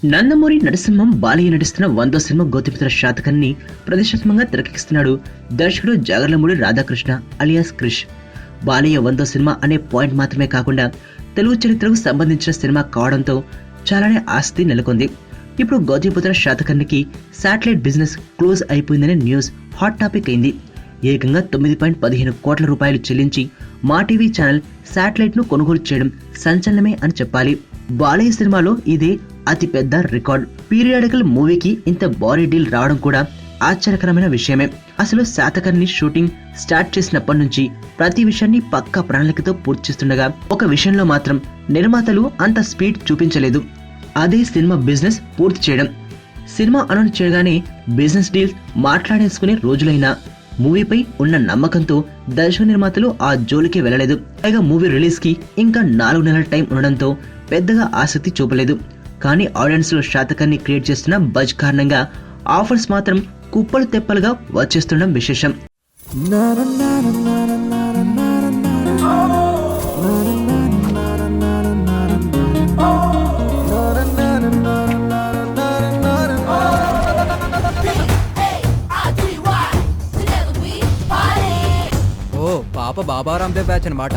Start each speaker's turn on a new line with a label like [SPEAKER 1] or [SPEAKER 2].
[SPEAKER 1] నందమూరి నరసింహం బాలయ్య నటిస్తున్న 100వ సినిమా గౌతమిపుత్ర శాతకర్ణిని ప్రతిష్టాత్మకంగా తెరకెక్కిస్తున్నాడు దర్శకుడు జాగర్లమూడి రాధాకృష్ణ అలియాస్ క్రిష్. బాలయ్య 100వ సినిమా అనే పాయింట్ మాత్రమే కాకుండా తెలుగు చరిత్రకు సంబంధించిన సినిమా కావడంతో చాలానే ఆసక్తి నెలకొంది. ఇప్పుడు గౌతమిపుత్ర శాతకర్ణికి శాటిలైట్ బిజినెస్ క్లోజ్ అయిపోయిందనే న్యూస్ హాట్ టాపిక్ అయింది. ఏకంగా 9.15 కోట్ల రూపాయలు చెల్లించి మా టీవీ ఛానల్ శాటిలైట్ ను కొనుగోలు చేయడం సంచలనమే అని చెప్పాలి. బాలయ్య సినిమాలో ఇదే అతి పెద్ద రికార్డ్. పీరియాడికల్ మూవీకి ఇంత భారీ డీల్ రావడం కూడా ఆశ్చర్యకరమైన విషయమే. అసలు శాతకర్ణి షూటింగ్ స్టార్ట్ చేసినప్పటి నుంచి ప్రతి విషయాన్ని పక్కా ప్రణాళికతో పూర్తి చేస్తుండగా ఒక విషయంలో మాత్రం నిర్మాతలు అంత స్పీడ్ చూపించలేదు. అదే సినిమా బిజినెస్ పూర్తి చేయడం. సినిమా అనౌన్స్ చేయగానే బిజినెస్ డీల్స్ మాట్లాడేసుకునే రోజులైనా మూవీపై ఉన్న నమ్మకంతో దర్శక నిర్మాతలు ఆ జోలికి వెళ్లలేదు. పైగా మూవీ రిలీజ్ కి ఇంకా 4 నెలల టైం ఉండడంతో పెద్దగా ఆసక్తి చూపలేదు. కానీ ఆడియన్స్ లో శాతకర్ణి క్రియేట్ చేస్తున్న బజ్ కారణంగా ఆఫర్స్ మాత్రం కుప్పలు తెప్పలుగా వచ్చేస్తుండడం విశేషం.
[SPEAKER 2] పాప బాబా రాందేవ్ బ్యాచ్ అన్నమాట.